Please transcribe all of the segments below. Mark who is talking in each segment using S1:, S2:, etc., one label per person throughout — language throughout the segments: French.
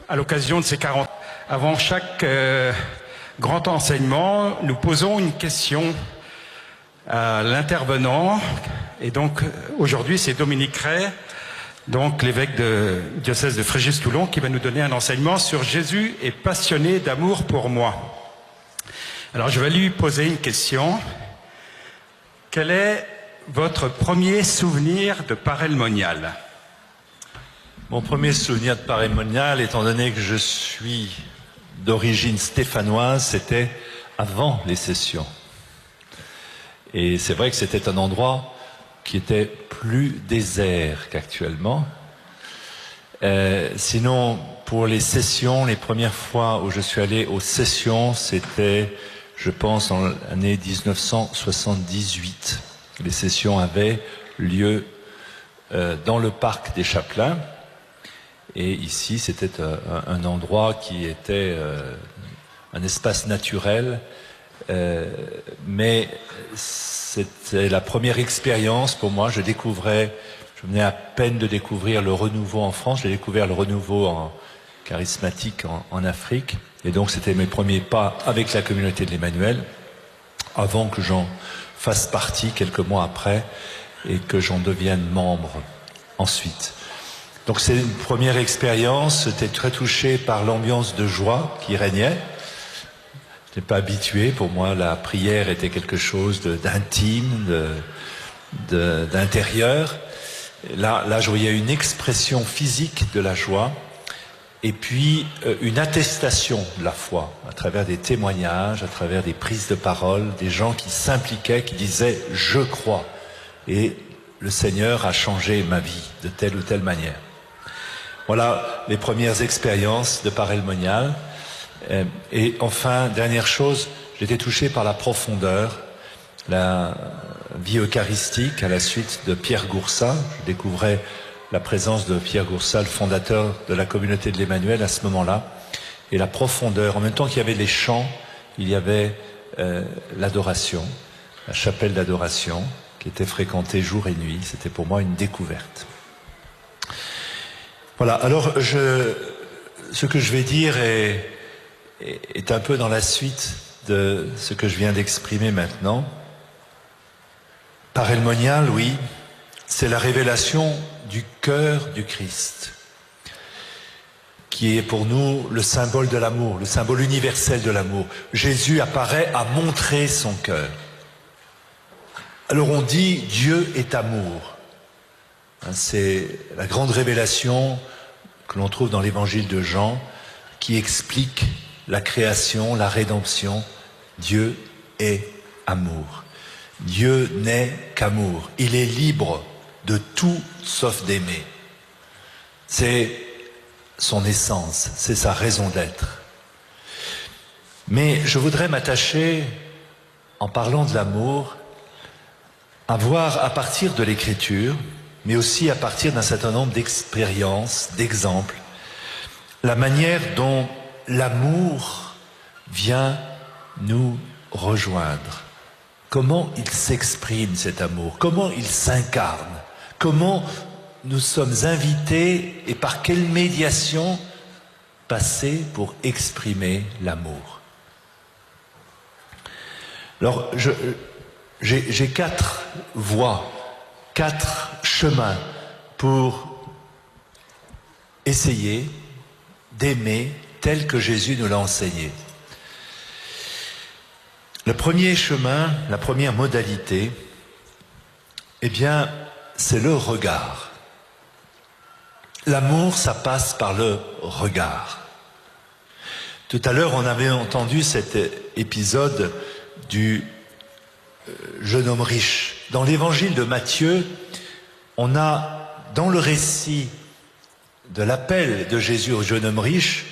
S1: à l'occasion de ces 40 ans. Avant chaque grand enseignement, nous posons une question à l'intervenant. Et donc, aujourd'hui, c'est Dominique Ray, donc l'évêque de diocèse de Fréjus-Toulon, qui va nous donner un enseignement sur Jésus est passionné d'amour pour moi. Alors, je vais lui poser une question. Quel est votre premier souvenir de parémonial?
S2: Mon premier souvenir de parémonial, étant donné que je suis d'origine stéphanoise, c'était avant les sessions. Et c'est vrai que c'était un endroit qui était plus désert qu'actuellement. Sinon, pour les sessions, les premières fois où je suis allé aux sessions, c'était, je pense, en l'année 1978. Les sessions avaient lieu dans le parc des Chapelains. Et ici, c'était un endroit qui était un espace naturel, mais c'était la première expérience pour moi. Je venais à peine de découvrir le renouveau en France, j'ai découvert le renouveau charismatique en Afrique, et donc c'était mes premiers pas avec la communauté de l'Emmanuel, avant que j'en fasse partie quelques mois après, et que j'en devienne membre ensuite. Donc c'est une première expérience, j'étais très touché par l'ambiance de joie qui régnait. Je n'étais pas habitué, pour moi la prière était quelque chose d'intime, d'intérieur. Là je voyais une expression physique de la joie et puis une attestation de la foi à travers des témoignages, à travers des prises de parole, des gens qui s'impliquaient, qui disaient « je crois » et le Seigneur a changé ma vie de telle ou telle manière. Voilà les premières expériences de parémonial. Et enfin, dernière chose, j'étais touché par la profondeur, la vie eucharistique à la suite de Pierre Goursat. Je découvrais la présence de Pierre Goursat, le fondateur de la communauté de l'Emmanuel à ce moment-là. Et la profondeur, en même temps qu'il y avait les chants, il y avait l'adoration, la chapelle d'adoration, qui était fréquentée jour et nuit. C'était pour moi une découverte. Voilà, alors ce que je vais dire est un peu dans la suite de ce que je viens d'exprimer maintenant. Parémonial, oui, c'est la révélation du cœur du Christ, qui est pour nous le symbole de l'amour, le symbole universel de l'amour. Jésus apparaît à montrer son cœur. Alors on dit Dieu est amour. C'est la grande révélation que l'on trouve dans l'évangile de Jean qui explique la création, la rédemption. Dieu est amour. Dieu n'est qu'amour. Il est libre de tout sauf d'aimer. C'est son essence, c'est sa raison d'être. Mais je voudrais m'attacher, en parlant de l'amour, à voir à partir de l'Écriture, mais aussi à partir d'un certain nombre d'expériences, d'exemples, la manière dont l'amour vient nous rejoindre. Comment il s'exprime cet amour, comment il s'incarne, comment nous sommes invités et par quelle médiation passer pour exprimer l'amour. Alors, j'ai 4 voies, 4 chemins pour essayer d'aimer tel que Jésus nous l'a enseigné. Le premier chemin, la première modalité, eh bien, c'est le regard. L'amour, ça passe par le regard. Tout à l'heure, on avait entendu cet épisode du jeune homme riche. Dans l'évangile de Matthieu, on a, dans le récit de l'appel de Jésus au jeune homme riche,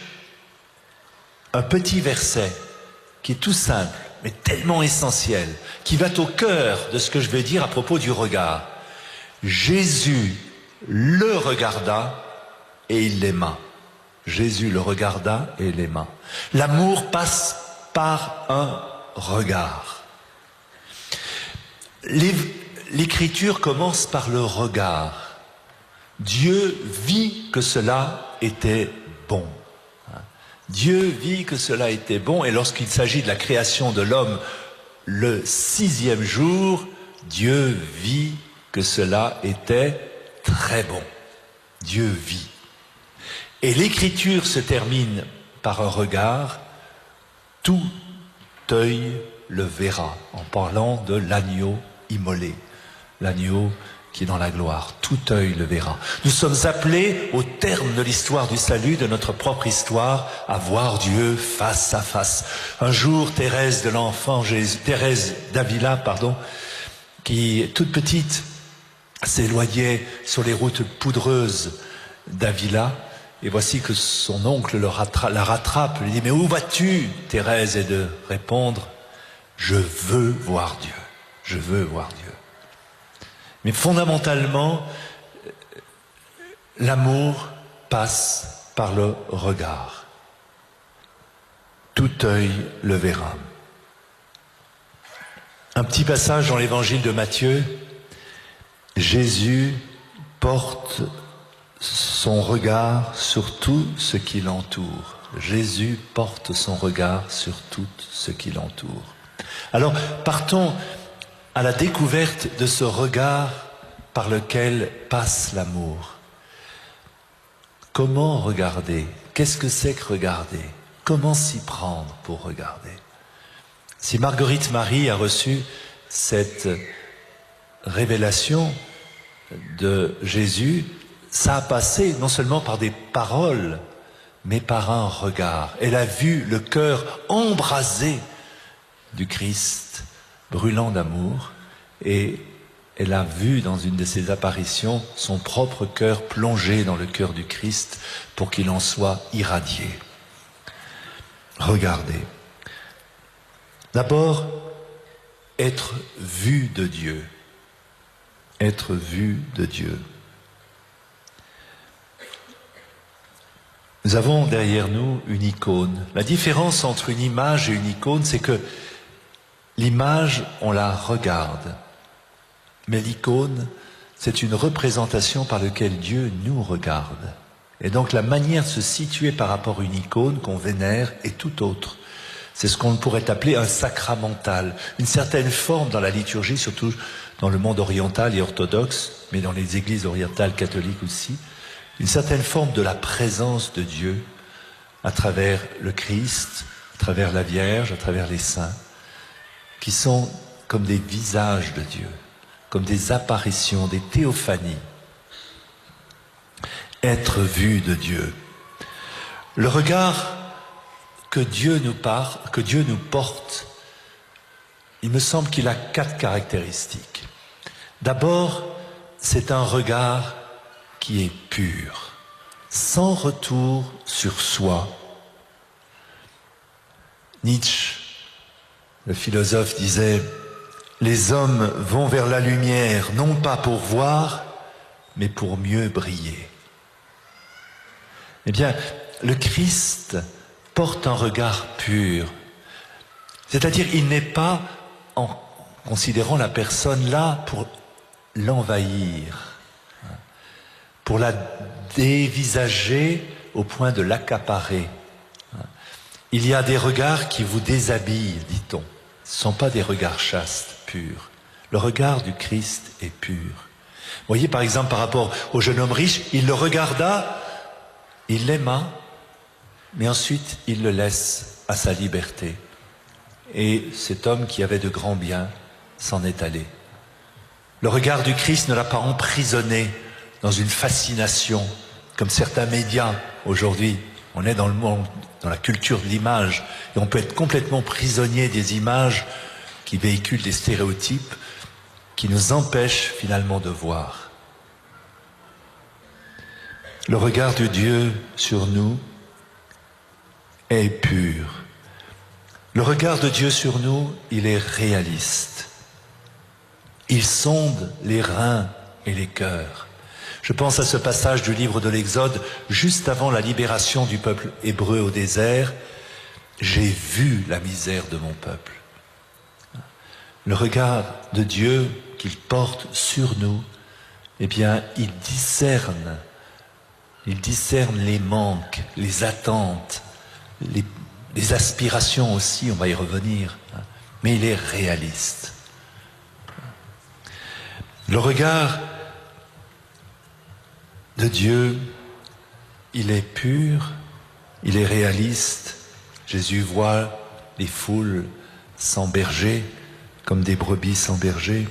S2: un petit verset qui est tout simple, mais tellement essentiel, qui va au cœur de ce que je vais dire à propos du regard. Jésus le regarda et il l'aima. Jésus le regarda et l'aima. L'amour passe par un regard. L'Écriture commence par le regard. Dieu vit que cela était bon. Dieu vit que cela était bon, et lorsqu'il s'agit de la création de l'homme, le 6e jour, Dieu vit que cela était très bon. Dieu vit. Et l'Écriture se termine par un regard, tout œil le verra, en parlant de l'agneau immolé, l'agneau qui est dans la gloire, tout œil le verra. Nous sommes appelés, au terme de l'histoire du salut, de notre propre histoire, à voir Dieu face à face. Un jour, Thérèse d'Avila, qui, toute petite, s'éloignait sur les routes poudreuses d'Avila, et voici que son oncle la rattrape, lui dit « Mais où vas-tu, Thérèse ?» et de répondre « Je veux voir Dieu, je veux voir Dieu. » Mais fondamentalement, l'amour passe par le regard. Tout œil le verra. Un petit passage dans l'évangile de Matthieu. Jésus porte son regard sur tout ce qui l'entoure. Jésus porte son regard sur tout ce qui l'entoure. Alors, partons à la découverte de ce regard par lequel passe l'amour. Comment regarder? Qu'est-ce que c'est que regarder? Comment s'y prendre pour regarder? Si Marguerite Marie a reçu cette révélation de Jésus, ça a passé non seulement par des paroles, mais par un regard. Elle a vu le cœur embrasé du Christ, brûlant d'amour, et elle a vu dans une de ses apparitions son propre cœur plongé dans le cœur du Christ pour qu'il en soit irradié. Regardez. D'abord, être vu de Dieu. Être vu de Dieu. Nous avons derrière nous une icône. La différence entre une image et une icône, c'est que l'image, on la regarde. Mais l'icône, c'est une représentation par laquelle Dieu nous regarde. Et donc la manière de se situer par rapport à une icône qu'on vénère est tout autre. C'est ce qu'on pourrait appeler un sacramental. Une certaine forme dans la liturgie, surtout dans le monde oriental et orthodoxe, mais dans les églises orientales catholiques aussi, une certaine forme de la présence de Dieu à travers le Christ, à travers la Vierge, à travers les saints, qui sont comme des visages de Dieu, comme des apparitions, des théophanies. Être vu de Dieu. Le regard que Dieu nous porte, il me semble qu'il a 4 caractéristiques. D'abord, c'est un regard qui est pur, sans retour sur soi. Nietzsche, le philosophe, disait « Les hommes vont vers la lumière, non pas pour voir, mais pour mieux briller. » Eh bien, le Christ porte un regard pur. C'est-à-dire, il n'est pas, en considérant la personne là, pour l'envahir, pour la dévisager au point de l'accaparer. Il y a des regards qui vous déshabillent, dit-on. Ce ne sont pas des regards chastes, purs. Le regard du Christ est pur. Vous voyez, par exemple, par rapport au jeune homme riche, il le regarda, il l'aima, mais ensuite il le laisse à sa liberté. Et cet homme qui avait de grands biens s'en est allé. Le regard du Christ ne l'a pas emprisonné dans une fascination, comme certains médias aujourd'hui. On est dans le monde, dans la culture de l'image, et on peut être complètement prisonnier des images qui véhiculent des stéréotypes qui nous empêchent finalement de voir. Le regard de Dieu sur nous est pur. Le regard de Dieu sur nous, il est réaliste. Il sonde les reins et les cœurs. Je pense à ce passage du livre de l'Exode, juste avant la libération du peuple hébreu au désert. J'ai vu la misère de mon peuple. Le regard de Dieu qu'il porte sur nous, eh bien, il discerne les manques, les attentes, les aspirations aussi, on va y revenir, hein. Mais il est réaliste. Le regard de Dieu, il est pur, il est réaliste. Jésus voit les foules sans berger, comme des brebis sans berger,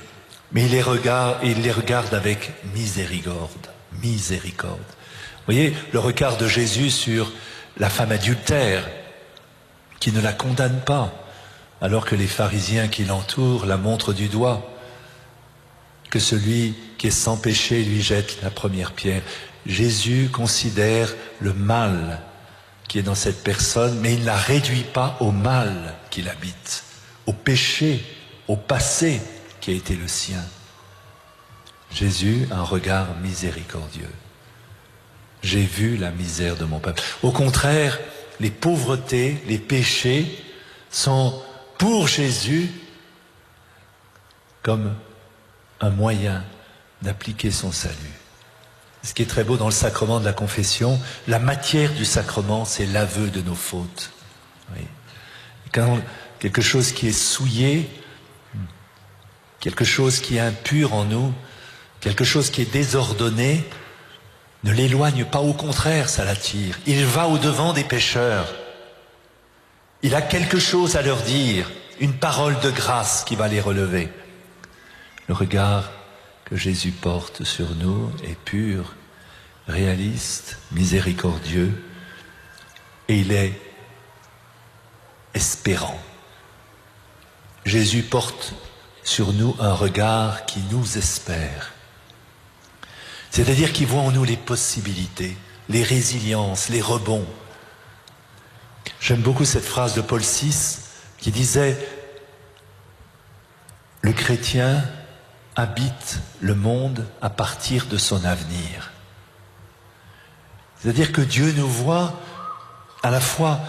S2: mais il les regarde avec miséricorde. Miséricorde. Vous voyez, le regard de Jésus sur la femme adultère, qui ne la condamne pas, alors que les pharisiens qui l'entourent la montrent du doigt, que celui qui est sans péché lui jette la première pierre. Jésus considère le mal qui est dans cette personne, mais il ne la réduit pas au mal qui l'habite, au péché, au passé qui a été le sien. Jésus a un regard miséricordieux. J'ai vu la misère de mon peuple. Au contraire, les pauvretés, les péchés sont pour Jésus comme un moyen d'appliquer son salut. Ce qui est très beau dans le sacrement de la confession, la matière du sacrement, c'est l'aveu de nos fautes. Oui. Quand quelque chose qui est souillé, quelque chose qui est impur en nous, quelque chose qui est désordonné, ne l'éloigne pas, au contraire, ça l'attire. Il va au-devant des pécheurs. Il a quelque chose à leur dire, une parole de grâce qui va les relever. Le regard que Jésus porte sur nous est pur, réaliste, miséricordieux, et il est espérant. Jésus porte sur nous un regard qui nous espère. C'est-à-dire qu'il voit en nous les possibilités, les résiliences, les rebonds. J'aime beaucoup cette phrase de Paul VI qui disait « Le chrétien habite le monde à partir de son avenir ». C'est-à-dire que Dieu nous voit à la fois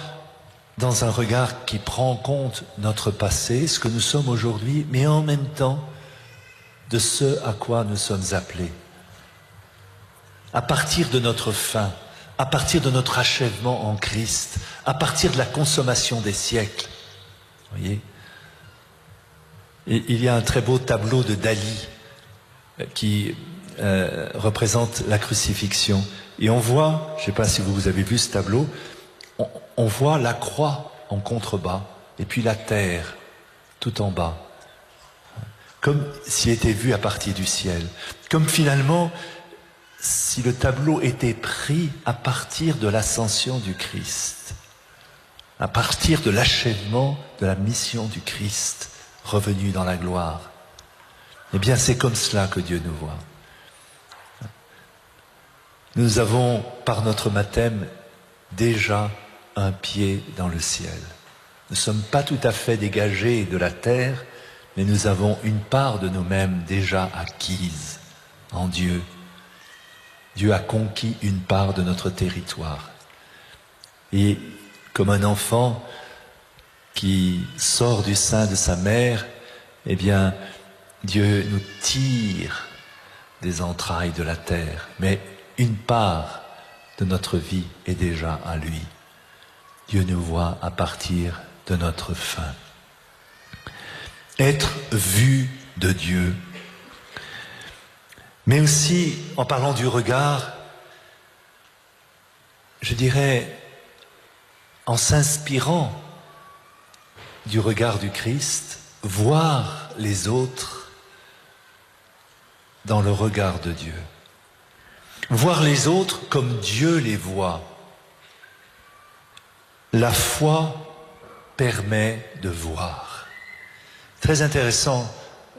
S2: dans un regard qui prend en compte notre passé, ce que nous sommes aujourd'hui, mais en même temps de ce à quoi nous sommes appelés. À partir de notre fin, à partir de notre achèvement en Christ, à partir de la consommation des siècles. Vous voyez ? Et il y a un très beau tableau de Dali qui représente la crucifixion. Et on voit, je ne sais pas si vous avez vu ce tableau, on voit la croix en contrebas et puis la terre tout en bas. Comme s'il était vu à partir du ciel. Comme finalement, si le tableau était pris à partir de l'ascension du Christ, à partir de l'achèvement de la mission du Christ, revenu dans la gloire. Eh bien, c'est comme cela que Dieu nous voit. Nous avons, par notre baptême, déjà un pied dans le ciel. Nous ne sommes pas tout à fait dégagés de la terre, mais nous avons une part de nous-mêmes déjà acquise en Dieu. Dieu a conquis une part de notre territoire. Et comme un enfant qui sort du sein de sa mère, eh bien, Dieu nous tire des entrailles de la terre. Mais une part de notre vie est déjà à lui. Dieu nous voit à partir de notre fin. Être vu de Dieu. Mais aussi, en parlant du regard, je dirais, en s'inspirant du regard du Christ, voir les autres dans le regard de Dieu. Voir les autres comme Dieu les voit. La foi permet de voir. Très intéressant.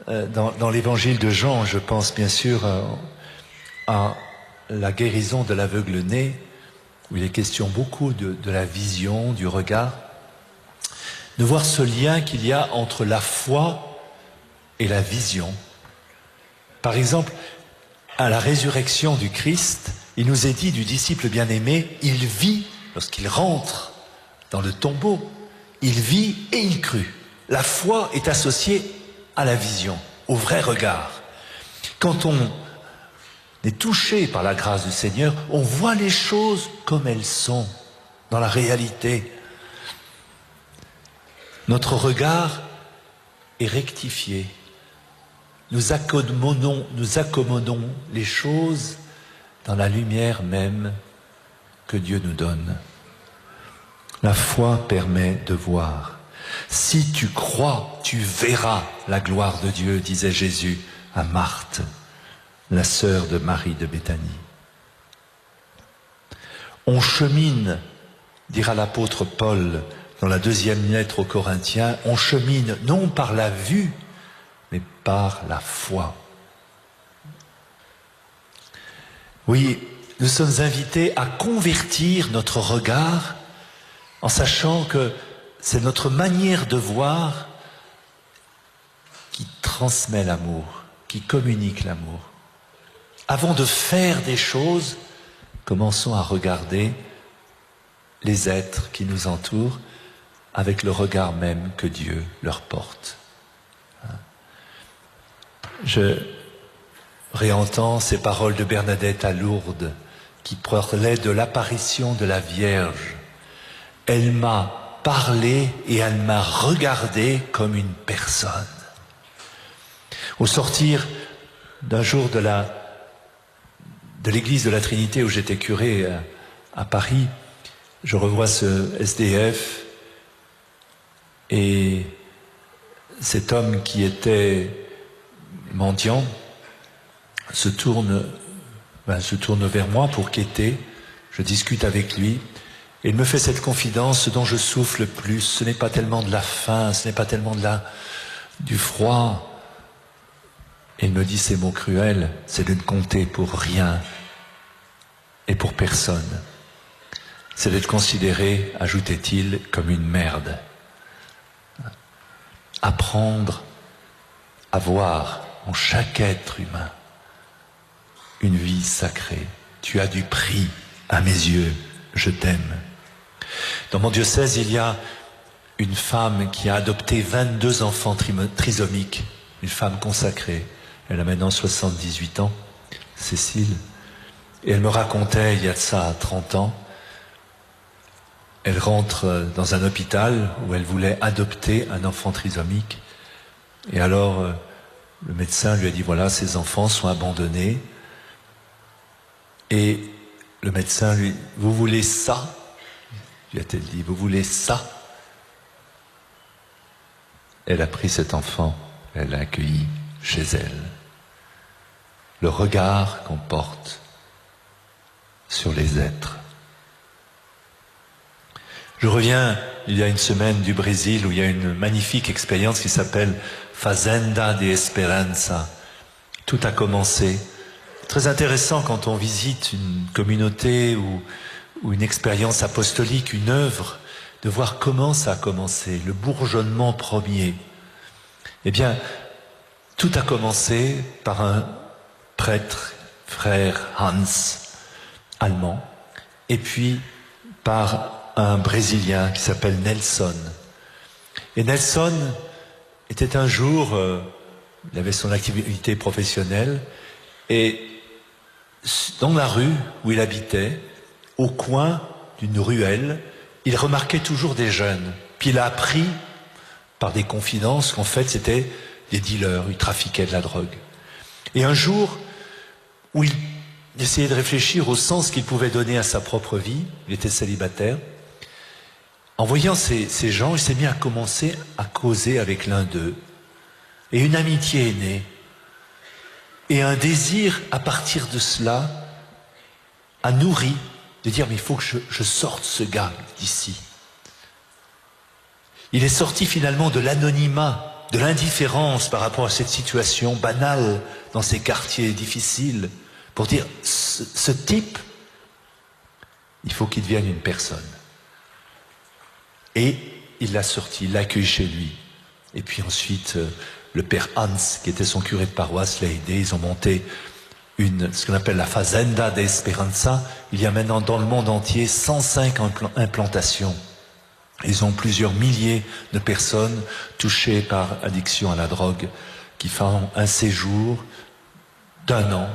S2: Dans l'évangile de Jean, je pense bien sûr à la guérison de l'aveugle-né, où il est question beaucoup de la vision, du regard, de voir ce lien qu'il y a entre la foi et la vision. Par exemple, à la résurrection du Christ, il nous est dit du disciple bien-aimé, il vit, lorsqu'il rentre dans le tombeau, il vit et il crut. La foi est associée à la vision, au vrai regard. Quand on est touché par la grâce du Seigneur, on voit les choses comme elles sont, dans la réalité. Notre regard est rectifié. Nous accommodons les choses dans la lumière même que Dieu nous donne. La foi permet de voir. Si tu crois, tu verras la gloire de Dieu, disait Jésus à Marthe, la sœur de Marie de Béthanie. On chemine, dira l'apôtre Paul dans la 2e lettre aux Corinthiens, on chemine non par la vue, mais par la foi. Oui, nous sommes invités à convertir notre regard en sachant que c'est notre manière de voir qui transmet l'amour, qui communique l'amour. Avant de faire des choses, commençons à regarder les êtres qui nous entourent avec le regard même que Dieu leur porte. Je réentends ces paroles de Bernadette à Lourdes qui parlaient de l'apparition de la Vierge. Elle m'a parlé et elle m'a regardé comme une personne. Au sortir d'un jour de l'église de la Trinité où j'étais curé à Paris, je revois ce SDF et cet homme qui était mendiant se tourne vers moi pour quêter. Je discute avec lui et il me fait cette confidence: ce dont je souffle le plus, ce n'est pas tellement de la faim, ce n'est pas tellement du froid. Et il me dit ces mots cruels: c'est de ne compter pour rien et pour personne. C'est d'être considéré, ajoutait-il, comme une merde. Apprendre à voir en chaque être humain une vie sacrée. Tu as du prix à mes yeux, je t'aime. Dans mon diocèse, il y a une femme qui a adopté 22 enfants trisomiques, une femme consacrée. Elle a maintenant 78 ans, Cécile. Et elle me racontait, il y a de ça 30 ans, elle rentre dans un hôpital où elle voulait adopter un enfant trisomique. Et alors, le médecin lui a dit, voilà, ces enfants sont abandonnés. Et le médecin lui dit, vous voulez ça? Lui a-t-elle dit, vous voulez ça? Elle a pris cet enfant, elle l'a accueilli chez elle. Le regard qu'on porte sur les êtres. Je reviens il y a une semaine du Brésil où il y a une magnifique expérience qui s'appelle Fazenda de Esperança. Tout a commencé. Très intéressant quand on visite une communauté ou une expérience apostolique, une œuvre, de voir comment ça a commencé, le bourgeonnement premier. Eh bien, tout a commencé par un prêtre, frère Hans, allemand, et puis par un Brésilien qui s'appelle Nelson. Et Nelson était un jour, il avait son activité professionnelle, et dans la rue où il habitait, au coin d'une ruelle, il remarquait toujours des jeunes. Puis il a appris, par des confidences, qu'en fait c'était des dealers, ils trafiquaient de la drogue. Et un jour, où il essayait de réfléchir au sens qu'il pouvait donner à sa propre vie, il était célibataire, en voyant ces gens, il s'est mis à commencer à causer avec l'un d'eux. Et une amitié est née. Et un désir, à partir de cela, a nourri, de dire, mais il faut que je sorte ce gars d'ici. Il est sorti finalement de l'anonymat, de l'indifférence par rapport à cette situation banale dans ces quartiers difficiles, pour dire, ce type, il faut qu'il devienne une personne. Et il l'a sorti, il l'a accueilli chez lui. Et puis ensuite, le père Hans, qui était son curé de paroisse, l'a aidé. Ils ont monté ce qu'on appelle la Fazenda de Esperança. Il y a maintenant dans le monde entier 105 implantations. Ils ont plusieurs milliers de personnes touchées par addiction à la drogue qui font un séjour d'1 an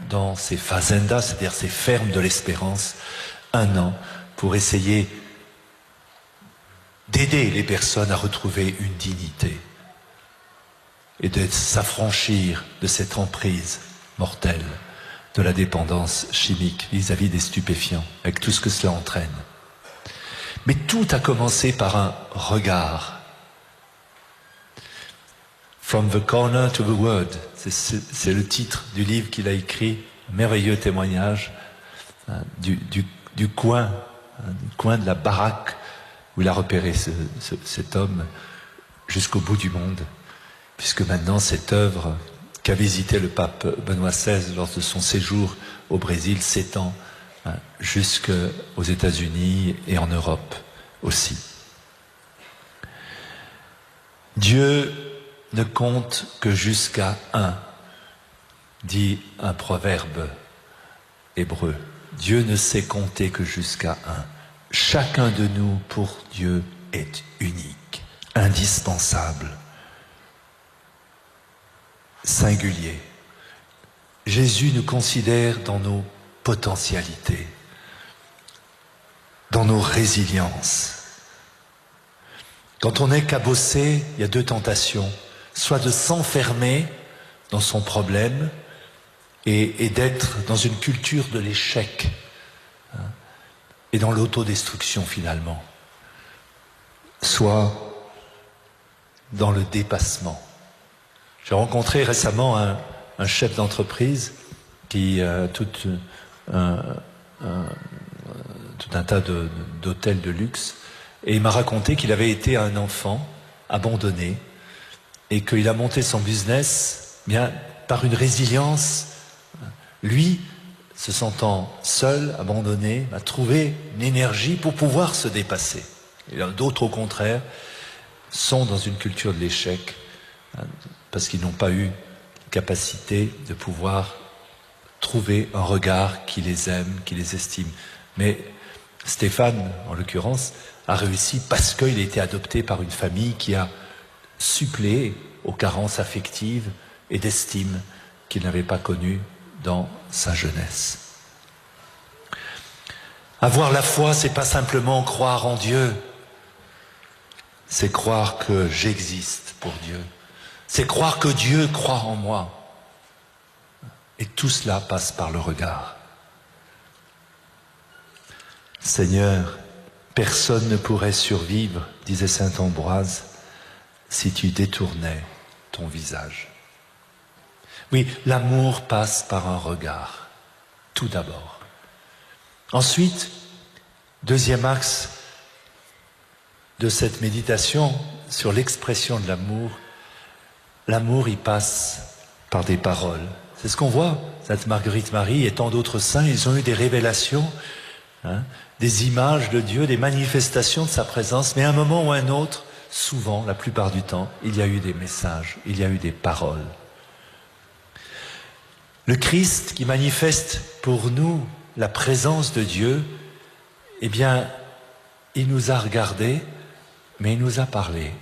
S2: dans ces fazendas, c'est-à-dire ces fermes de l'espérance, 1 an pour essayer d'aider les personnes à retrouver une dignité et de s'affranchir de cette emprise mortelle de la dépendance chimique vis-à-vis des stupéfiants, avec tout ce que cela entraîne. Mais tout a commencé par un regard. From the corner to the word, c'est le titre du livre qu'il a écrit, un merveilleux témoignage du coin de la baraque où il a repéré cet homme jusqu'au bout du monde, puisque maintenant cette œuvre qu'a visité le pape Benoît XVI lors de son séjour au Brésil s'étend jusqu'aux États-Unis et en Europe aussi. Dieu ne compte que jusqu'à 1, dit un proverbe hébreu. Dieu ne sait compter que jusqu'à 1. Chacun de nous, pour Dieu, est unique, indispensable, singulier. Jésus nous considère dans nos potentialités, dans nos résiliences. Quand on est cabossé, il y a 2 tentations, soit de s'enfermer dans son problème et d'être dans une culture de l'échec et dans l'autodestruction finalement, soit dans le dépassement. J'ai rencontré récemment un chef d'entreprise qui a tout un tas d'hôtels de luxe, et il m'a raconté qu'il avait été un enfant abandonné et qu'il a monté son business bien par une résilience. Lui, se sentant seul, abandonné, a trouvé une énergie pour pouvoir se dépasser. Et d'autres, au contraire, sont dans une culture de l'échec parce qu'ils n'ont pas eu capacité de pouvoir trouver un regard qui les aime, qui les estime. Mais Stéphane, en l'occurrence, a réussi parce qu'il a été adopté par une famille qui a suppléé aux carences affectives et d'estime qu'il n'avait pas connues dans sa jeunesse. Avoir la foi, c'est pas simplement croire en Dieu, c'est croire que j'existe pour Dieu, c'est croire que Dieu croit en moi. Et tout cela passe par le regard. Seigneur, personne ne pourrait survivre, disait saint Ambroise, si tu détournais ton visage. Oui, l'amour passe par un regard, tout d'abord. Ensuite, deuxième axe de cette méditation sur l'expression de l'amour il passe par des paroles. C'est ce qu'on voit, Sainte Marguerite Marie et tant d'autres saints, ils ont eu des révélations, des images de Dieu, des manifestations de sa présence, mais à un moment ou à un autre, souvent, la plupart du temps, il y a eu des messages, il y a eu des paroles. Le Christ qui manifeste pour nous la présence de Dieu, eh bien, il nous a regardés, mais il nous a parlé.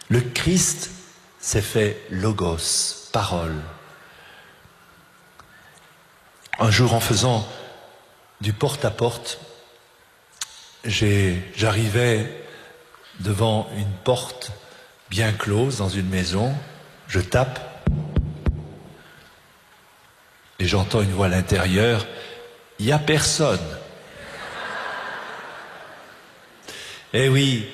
S2: Le Christ s'est fait logos, parole. Un jour, en faisant du porte-à-porte, j'arrivais devant une porte bien close dans une maison, je tape, et j'entends une voix à l'intérieur, il n'y a personne. Eh oui,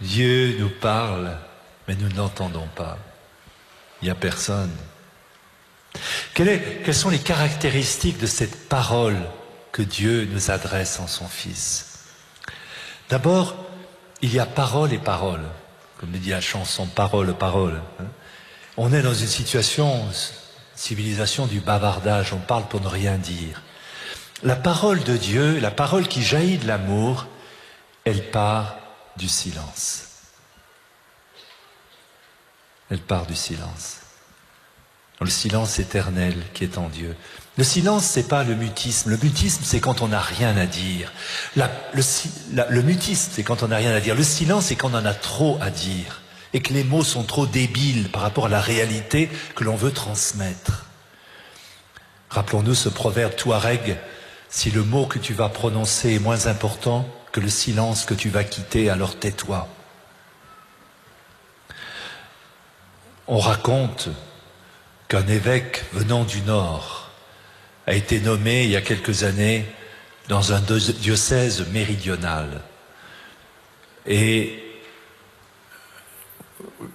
S2: Dieu nous parle, mais nous ne l'entendons pas. Il n'y a personne. Quelles sont les caractéristiques de cette parole que Dieu nous adresse en son Fils? D'abord, il y a parole et parole, comme le dit la chanson, parole, parole. On est dans une civilisation du bavardage, on parle pour ne rien dire. La parole de Dieu, la parole qui jaillit de l'amour, elle part du silence. Elle part du silence. Le silence éternel qui est en Dieu. Le silence, c'est pas le mutisme. Le mutisme, c'est quand on n'a rien à dire. Le mutisme, c'est quand on n'a rien à dire. Le silence, c'est quand on en a trop à dire et que les mots sont trop débiles par rapport à la réalité que l'on veut transmettre. Rappelons-nous ce proverbe touareg, si le mot que tu vas prononcer est moins important que le silence que tu vas quitter, alors tais-toi. On raconte qu'un évêque venant du Nord a été nommé il y a quelques années dans un diocèse méridional. Et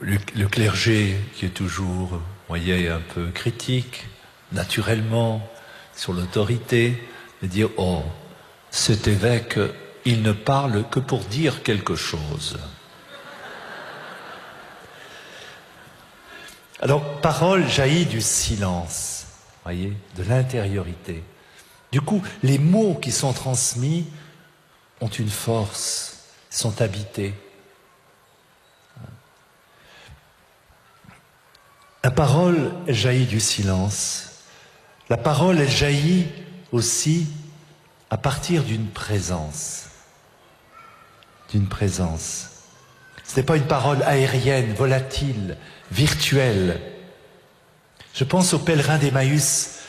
S2: le clergé, qui est toujours, vous voyez, un peu critique, naturellement, sur l'autorité, de dire « Oh, cet évêque, il ne parle que pour dire quelque chose. » Alors, parole jaillit du silence, voyez, de l'intériorité. Du coup, les mots qui sont transmis ont une force, sont habités. La parole, elle jaillit du silence. La parole, elle jaillit aussi à partir d'une présence. D'une présence. Ce n'est pas une parole aérienne, volatile, virtuelle. Je pense aux pèlerins d'Emmaüs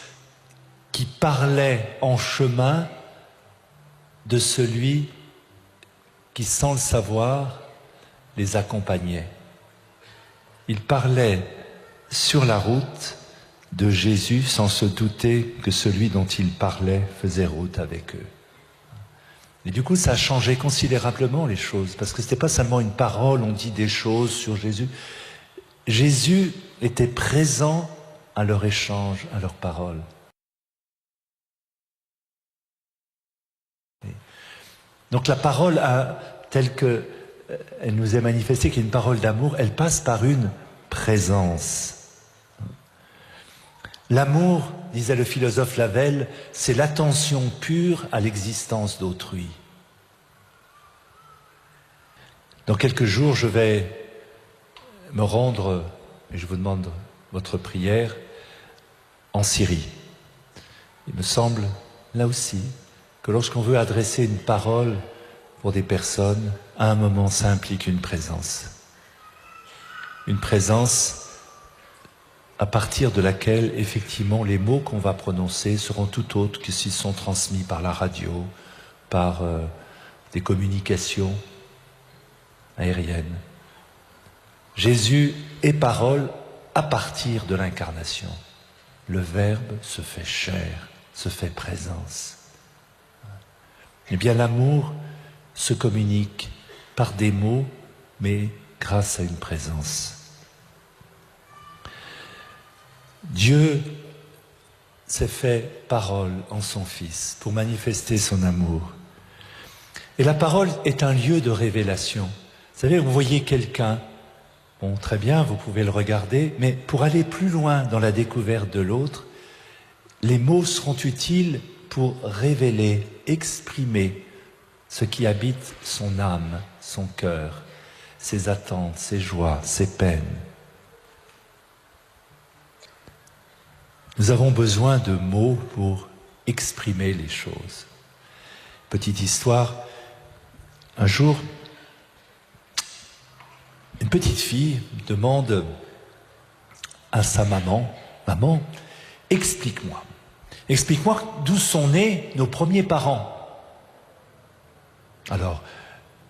S2: qui parlaient en chemin de celui qui, sans le savoir, les accompagnait. Ils parlaient sur la route de Jésus sans se douter que celui dont ils parlaient faisait route avec eux. Et du coup, ça a changé considérablement les choses, parce que ce n'était pas seulement une parole, on dit des choses sur Jésus. Jésus était présent à leur échange, à leurs paroles. Donc la parole, telle qu'elle nous est manifestée, qui est une parole d'amour, elle passe par une présence. L'amour, disait le philosophe Lavelle, c'est l'attention pure à l'existence d'autrui. Dans quelques jours, je vais me rendre, et je vous demande votre prière, en Syrie. Il me semble, là aussi, que lorsqu'on veut adresser une parole pour des personnes, à un moment, ça implique une présence. Une présence à partir de laquelle, effectivement, les mots qu'on va prononcer seront tout autres que s'ils sont transmis par la radio, par des communications aériennes. Jésus est parole à partir de l'incarnation. Le Verbe se fait chair, se fait présence. Eh bien, l'amour se communique par des mots, mais grâce à une présence. Dieu s'est fait parole en son Fils pour manifester son amour. Et la parole est un lieu de révélation. Vous savez, vous voyez quelqu'un, bon, très bien, vous pouvez le regarder, mais pour aller plus loin dans la découverte de l'autre, les mots seront utiles pour révéler, exprimer ce qui habite son âme, son cœur, ses attentes, ses joies, ses peines. Nous avons besoin de mots pour exprimer les choses. Petite histoire, un jour, une petite fille demande à sa maman, « Maman, explique-moi d'où sont nés nos premiers parents. » Alors,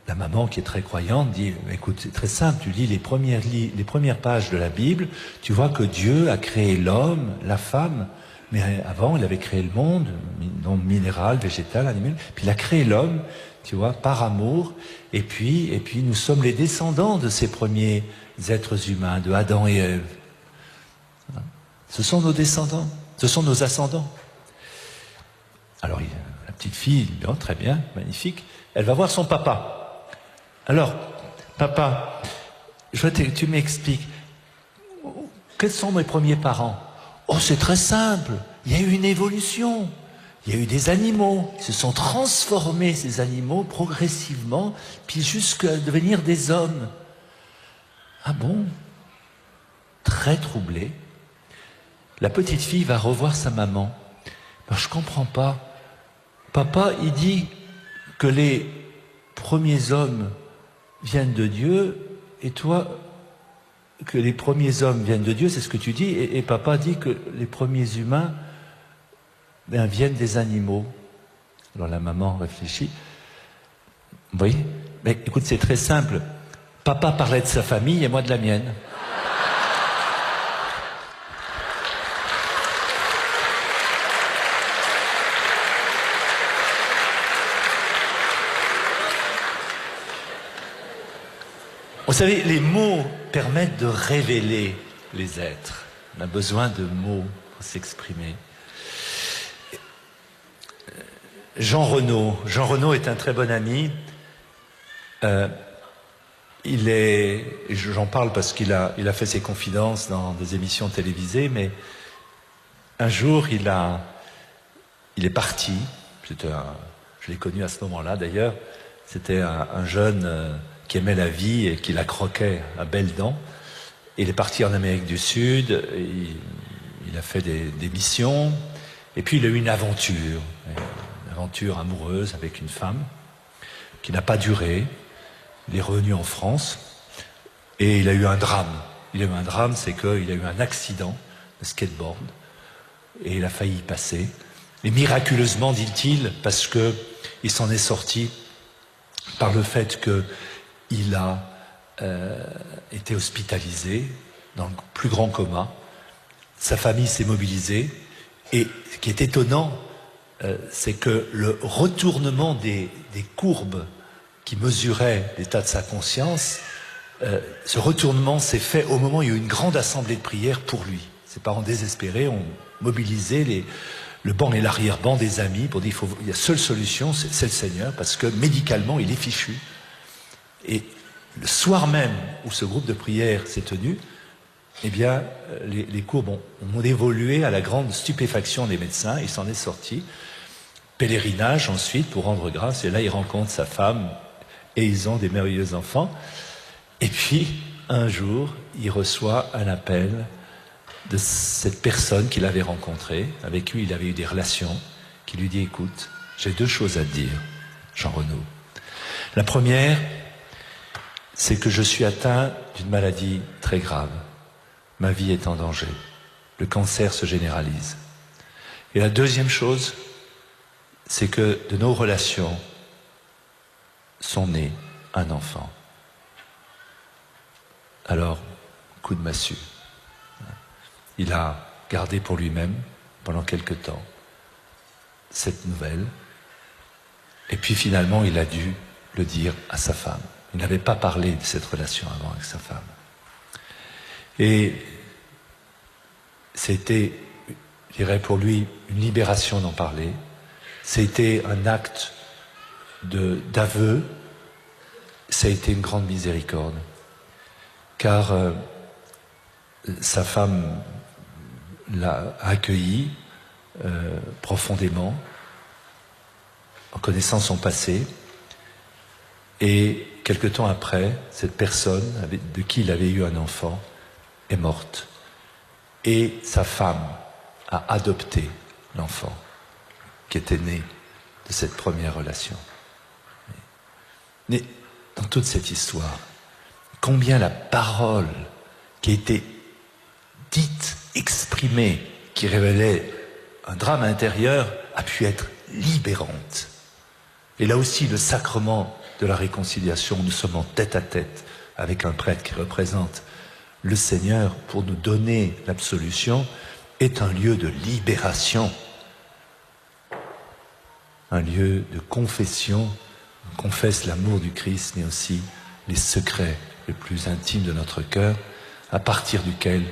S2: la maman, qui est très croyante, dit « Écoute, c'est très simple, tu lis les premières pages de la Bible, tu vois que Dieu a créé l'homme, la femme, mais avant, il avait créé le monde, non minéral, végétal, animal, puis il a créé l'homme, tu vois, par amour, et puis nous sommes les descendants de ces premiers êtres humains, de Adam et Ève. Ce sont nos descendants, ce sont nos ascendants. » Alors, la petite fille, oh, très bien, magnifique, elle va voir son papa. Alors, papa, tu m'expliques, quels sont mes premiers parents? Oh, c'est très simple, il y a eu une évolution, il y a eu des animaux, ils se sont transformés, ces animaux, progressivement, puis jusqu'à devenir des hommes. Ah bon? Très troublée, la petite fille va revoir sa maman. Ben, je comprends pas. Papa, il dit que les premiers hommes viennent de Dieu, et toi, que les premiers hommes viennent de Dieu, c'est ce que tu dis, et papa dit que les premiers humains viennent des animaux. Alors la maman réfléchit. Oui, mais écoute, c'est très simple. Papa parlait de sa famille et moi de la mienne. Vous savez, les mots permettent de révéler les êtres. On a besoin de mots pour s'exprimer. Jean Renaud est un très bon ami. J'en parle parce qu'il a fait ses confidences dans des émissions télévisées, mais un jour il est parti. Je l'ai connu à ce moment-là d'ailleurs. C'était un jeune qui aimait la vie et qui la croquait à belles dents. Il est parti en Amérique du Sud, il a fait des missions, et puis il a eu une aventure amoureuse avec une femme qui n'a pas duré. Il est revenu en France et il a eu un drame. C'est qu'il a eu un accident de skateboard et il a failli y passer. Et miraculeusement, dit-il, parce que il s'en est sorti par le fait qu'il a été hospitalisé dans le plus grand coma. Sa famille s'est mobilisée et ce qui est étonnant, c'est que le retournement des courbes qui mesurait l'état de sa conscience, ce retournement s'est fait au moment où il y a eu une grande assemblée de prière pour lui. Ses parents désespérés ont mobilisé le banc et l'arrière-banc des amis pour dire la seule solution, c'est le Seigneur, parce que médicalement, il est fichu. Et le soir même où ce groupe de prière s'est tenu, eh bien, les courbes ont évolué à la grande stupéfaction des médecins. Il s'en est sorti. Pèlerinage ensuite pour rendre grâce. Et là, il rencontre sa femme et ils ont des merveilleux enfants. Et puis, un jour, il reçoit un appel de cette personne qu'il avait rencontrée, avec qui il avait eu des relations, qui lui dit « Écoute, j'ai 2 choses à te dire, Jean Renaud. La première, c'est que je suis atteint d'une maladie très grave. Ma vie est en danger. Le cancer se généralise. Et la deuxième chose, c'est que de nos relations sont nés un enfant. » Alors, coup de massue. Il a gardé pour lui-même, pendant quelque temps, cette nouvelle. Et puis finalement, il a dû le dire à sa femme. Il n'avait pas parlé de cette relation avant avec sa femme. Et c'était, je dirais pour lui, une libération d'en parler. C'était un acte d'aveu. Ça a été une grande miséricorde. Car sa femme l'a accueilli profondément, en connaissant son passé. Et quelque temps après, cette personne de qui il avait eu un enfant est morte. Et sa femme a adopté l'enfant qui était né de cette première relation. Mais dans toute cette histoire, combien la parole qui a été dite, exprimée, qui révélait un drame intérieur, a pu être libérante. Et là aussi, le sacrement de la réconciliation, nous sommes en tête à tête avec un prêtre qui représente le Seigneur pour nous donner l'absolution, est un lieu de libération, un lieu de confession. On confesse l'amour du Christ, mais aussi les secrets les plus intimes de notre cœur, à partir duquel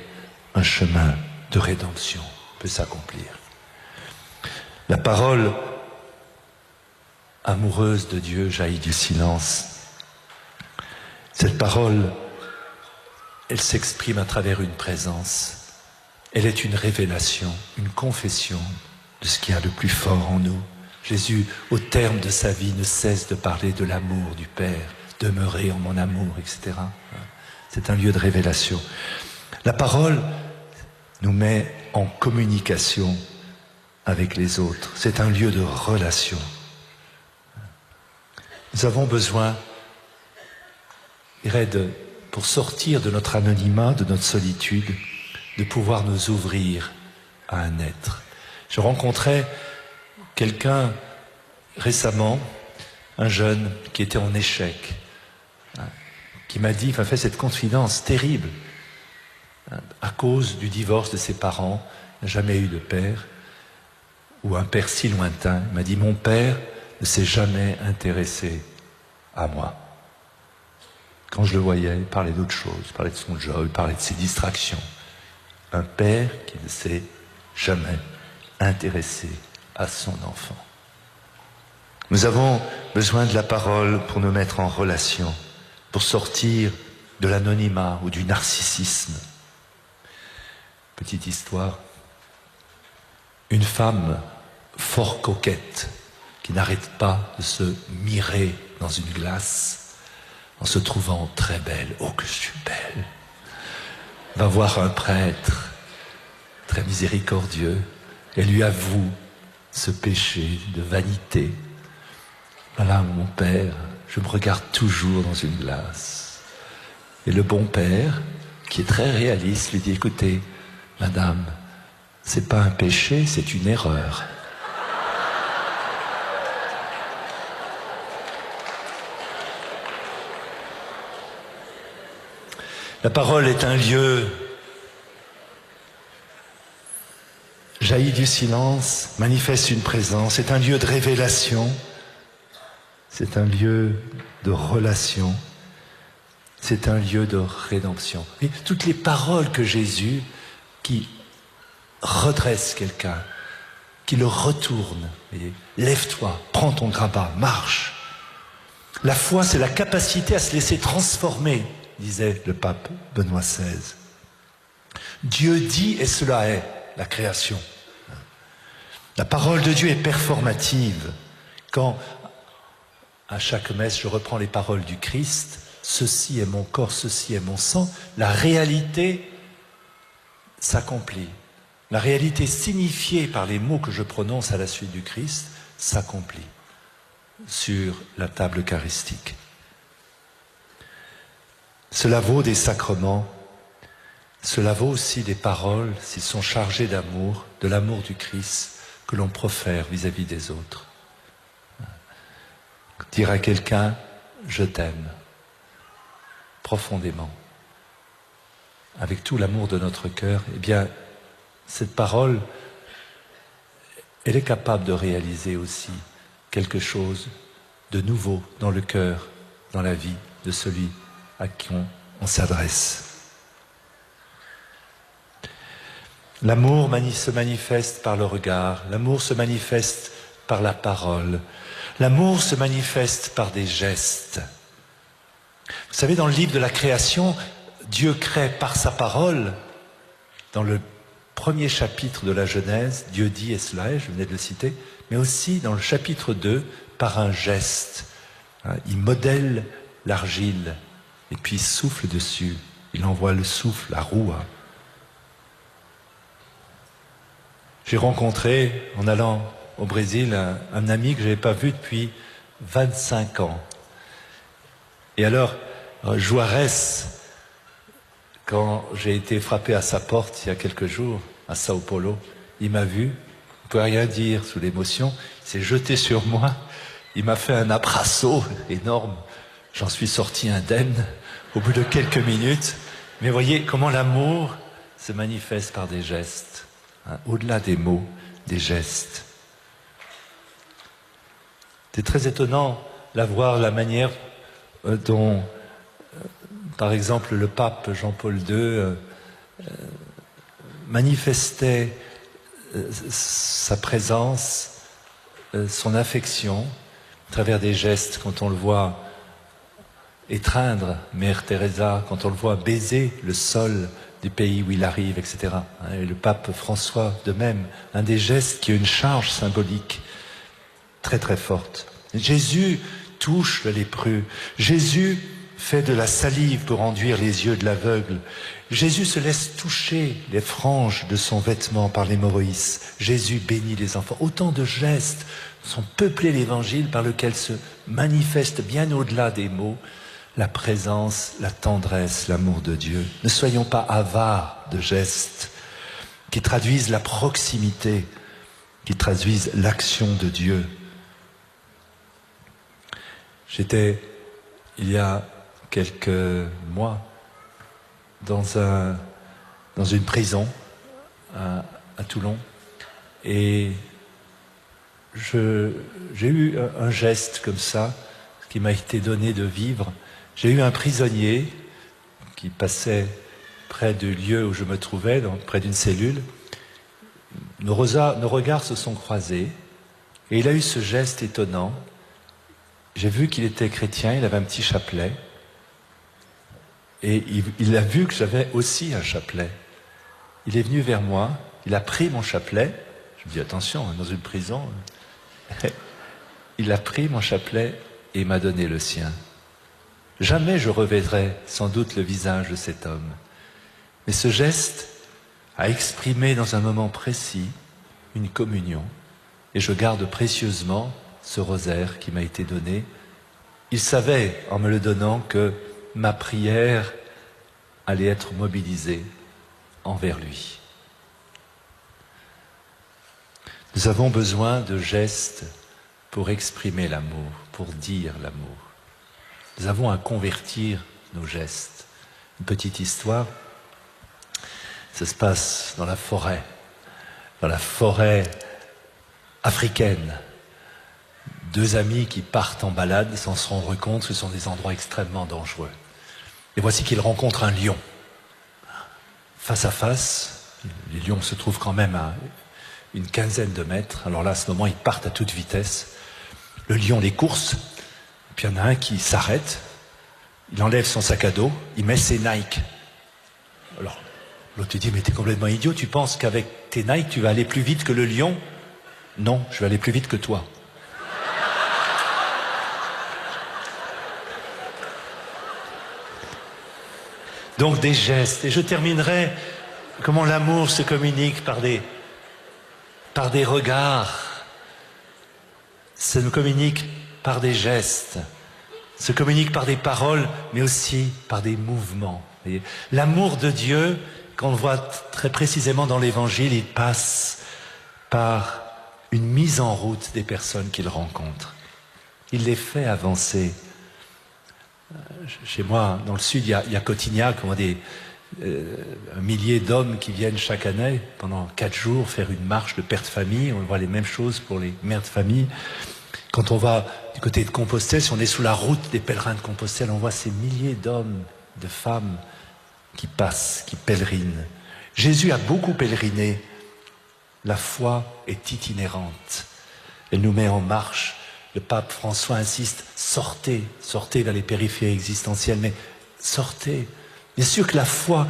S2: un chemin de rédemption peut s'accomplir. La parole amoureuse de Dieu jaillit du silence. Cette parole, elle s'exprime à travers une présence. Elle est une révélation, une confession de ce qu'il y a de plus fort en nous. Jésus, au terme de sa vie, ne cesse de parler de l'amour du Père, demeurer en mon amour, etc. C'est un lieu de révélation. La parole nous met en communication avec les autres. C'est un lieu de relation. Nous avons besoin, pour sortir de notre anonymat, de notre solitude, de pouvoir nous ouvrir à un être. Je rencontrais quelqu'un récemment un jeune qui était en échec, qui m'a dit, m'a fait cette confidence terrible. À cause du divorce de ses parents, il n'a jamais eu de père, ou un père si lointain. Il m'a dit, mon père ne s'est jamais intéressé à moi. Quand je le voyais, il parlait d'autre chose, il parlait de son job, il parlait de ses distractions. Un père qui ne s'est jamais intéressé à son enfant. Nous avons besoin de la parole pour nous mettre en relation, pour sortir de l'anonymat ou du narcissisme. Petite histoire. Une femme fort coquette qui n'arrête pas de se mirer dans une glace en se trouvant très belle. Oh, que je suis belle! Va voir un prêtre très miséricordieux et lui avoue ce péché de vanité. Voilà, mon père, je me regarde toujours dans une glace. Et le bon père, qui est très réaliste, lui dit, écoutez, madame, c'est pas un péché, c'est une erreur. La parole est un lieu jaillit du silence, manifeste une présence, c'est un lieu de révélation, c'est un lieu de relation, c'est un lieu de rédemption. Et toutes les paroles que Jésus, qui redresse quelqu'un, qui le retourne, lève-toi, prends ton grabat, marche. La foi, c'est la capacité à se laisser transformer, disait le pape Benoît XVI. Dieu dit et cela est la création. La parole de Dieu est performative. Quand, à chaque messe, je reprends les paroles du Christ, ceci est mon corps, ceci est mon sang, la réalité s'accomplit. La réalité signifiée par les mots que je prononce à la suite du Christ s'accomplit sur la table eucharistique. Cela vaut des sacrements, cela vaut aussi des paroles, s'ils sont chargés d'amour, de l'amour du Christ que l'on profère vis-à-vis des autres. Dire à quelqu'un, je t'aime, profondément, avec tout l'amour de notre cœur, eh bien, cette parole, elle est capable de réaliser aussi quelque chose de nouveau dans le cœur, dans la vie de celui à qui on s'adresse. L'amour se manifeste par le regard, l'amour se manifeste par la parole, l'amour se manifeste par des gestes. Vous savez, dans le livre de la création, Dieu crée par sa parole. Dans le premier chapitre de la Genèse, Dieu dit, et cela est, je venais de le citer, mais aussi dans le chapitre 2, par un geste. Il modèle l'argile et puis il souffle dessus. Il envoie le souffle, la roue. J'ai rencontré, en allant au Brésil, un ami que je n'avais pas vu depuis 25 ans. Et alors, Juarez, quand j'ai été frappé à sa porte il y a quelques jours, à Sao Paulo, il m'a vu, il ne pouvait rien dire sous l'émotion, il s'est jeté sur moi, il m'a fait un abrazo énorme, j'en suis sorti indemne au bout de quelques minutes. Mais voyez comment l'amour se manifeste par des gestes. Au-delà des mots, des gestes. C'est très étonnant de voir la manière dont, par exemple, le pape Jean-Paul II manifestait sa présence, son affection, à travers des gestes, quand on le voit étreindre Mère Teresa, quand on le voit baiser le sol du pays où il arrive, etc. Et le pape François de même, un des gestes qui a une charge symbolique très très forte. Jésus touche le lépreux. Jésus fait de la salive pour enduire les yeux de l'aveugle. Jésus se laisse toucher les franges de son vêtement par l'hémorroïs. Jésus bénit les enfants. Autant de gestes sont peuplés l'évangile par lequel se manifeste bien au-delà des mots la présence, la tendresse, l'amour de Dieu. Ne soyons pas avares de gestes qui traduisent la proximité, qui traduisent l'action de Dieu. J'étais, il y a quelques mois, dans une prison à Toulon, et j'ai eu un geste comme ça, qui m'a été donné de vivre. J'ai eu un prisonnier qui passait près du lieu où je me trouvais, près d'une cellule. Nos regards se sont croisés, et il a eu ce geste étonnant. J'ai vu qu'il était chrétien, il avait un petit chapelet, et il a vu que j'avais aussi un chapelet. Il est venu vers moi, il a pris mon chapelet, je me dis attention, dans une prison, il a pris mon chapelet et m'a donné le sien. Jamais je reverrai sans doute le visage de cet homme, mais ce geste a exprimé dans un moment précis une communion, et je garde précieusement ce rosaire qui m'a été donné. Il savait, en me le donnant, que ma prière allait être mobilisée envers lui. Nous avons besoin de gestes pour exprimer l'amour, pour dire l'amour. Nous avons à convertir nos gestes. Une petite histoire, ça se passe dans la forêt africaine. Deux amis qui partent en balade sans se rendre compte que ce sont des endroits extrêmement dangereux. Et voici qu'ils rencontrent un lion. Face à face, les lions se trouvent quand même à une quinzaine de mètres. Alors là, à ce moment, ils partent à toute vitesse. Le lion les course, puis il y en a un qui s'arrête, il enlève son sac à dos, il met ses Nike. Alors, l'autre lui dit, mais t'es complètement idiot, tu penses qu'avec tes Nike, tu vas aller plus vite que le lion? Non, je vais aller plus vite que toi. Donc des gestes, et je terminerai comment l'amour se communique par des regards, ça nous communique par des gestes, se communique par des paroles, mais aussi par des mouvements. L'amour de Dieu, qu'on voit très précisément dans l'Évangile, il passe par une mise en route des personnes qu'il rencontre. Il les fait avancer. Chez moi, dans le sud, il y a Cotignac, on voit un millier d'hommes qui viennent chaque année, pendant 4 jours, faire une marche de père de famille. On voit les mêmes choses pour les mères de famille. Quand on va du côté de Compostelle, si on est sous la route des pèlerins de Compostelle, on voit ces milliers d'hommes, de femmes qui passent, qui pèlerinent. Jésus a beaucoup pèleriné. La foi est itinérante. Elle nous met en marche. Le pape François insiste, sortez vers les périphéries existentielles, mais sortez. Bien sûr que la foi,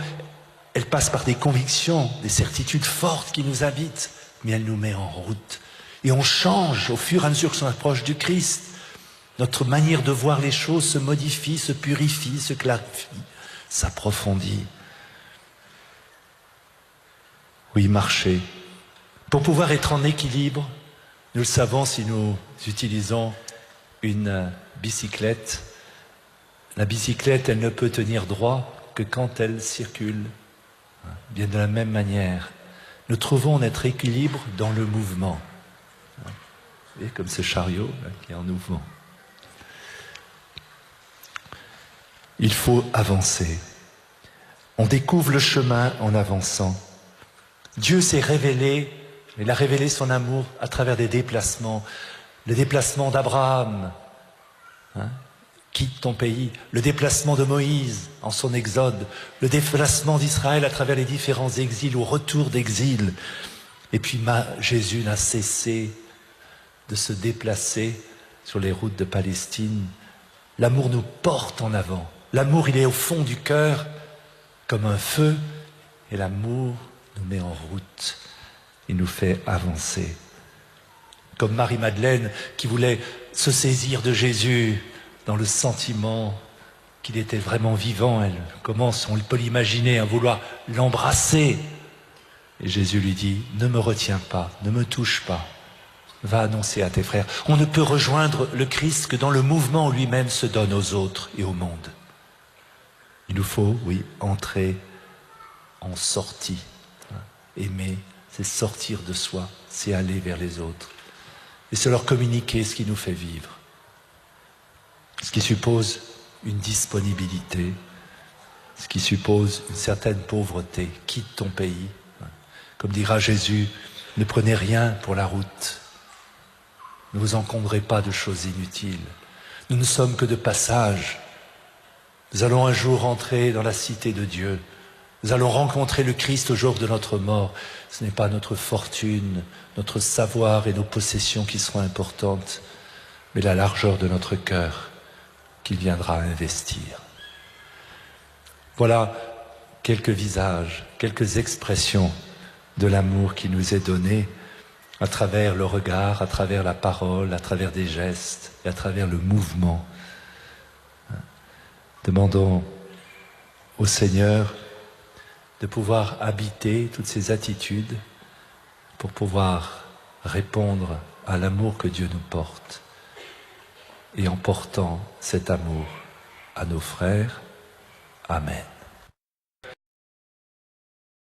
S2: elle passe par des convictions, des certitudes fortes qui nous habitent, mais elle nous met en route. Et on change au fur et à mesure que l'on approche du Christ. Notre manière de voir les choses se modifie, se purifie, se clarifie, s'approfondit. Oui, marcher. Pour pouvoir être en équilibre, nous le savons si nous utilisons une bicyclette. La bicyclette, elle ne peut tenir droit que quand elle circule. Bien de la même manière, nous trouvons notre équilibre dans le mouvement. Vous voyez, comme ce chariot là, qui est en mouvement. Il faut avancer. On découvre le chemin en avançant. Dieu s'est révélé, il a révélé son amour à travers des déplacements. Le déplacement d'Abraham, quitte ton pays. Le déplacement de Moïse en son exode. Le déplacement d'Israël à travers les différents exils ou retour d'exil. Et puis Jésus n'a cessé de se déplacer sur les routes de Palestine. L'amour nous porte en avant. L'amour, il est au fond du cœur comme un feu. Et l'amour nous met en route. Il nous fait avancer. Comme Marie-Madeleine qui voulait se saisir de Jésus dans le sentiment qu'il était vraiment vivant. Elle commence, on peut l'imaginer, à vouloir l'embrasser. Et Jésus lui dit, ne me retiens pas, ne me touche pas. Va annoncer à tes frères. On ne peut rejoindre le Christ que dans le mouvement où lui-même se donne aux autres et au monde. Il nous faut, oui, entrer en sortie. Aimer, c'est sortir de soi, c'est aller vers les autres. Et c'est leur communiquer ce qui nous fait vivre. ce qui suppose une disponibilité, ce qui suppose une certaine pauvreté. Quitte ton pays. Comme dira Jésus, ne prenez rien pour la route. Ne vous encombrez pas de choses inutiles. Nous ne sommes que de passage. Nous allons un jour entrer dans la cité de Dieu. Nous allons rencontrer le Christ au jour de notre mort. Ce n'est pas notre fortune, notre savoir et nos possessions qui seront importantes, mais la largeur de notre cœur qu'il viendra investir. Voilà quelques visages, quelques expressions de l'amour qui nous est donné à travers le regard, à travers la parole, à travers des gestes et à travers le mouvement. Demandons au Seigneur de pouvoir habiter toutes ces attitudes pour pouvoir répondre à l'amour que Dieu nous porte et en portant cet amour à nos frères. Amen.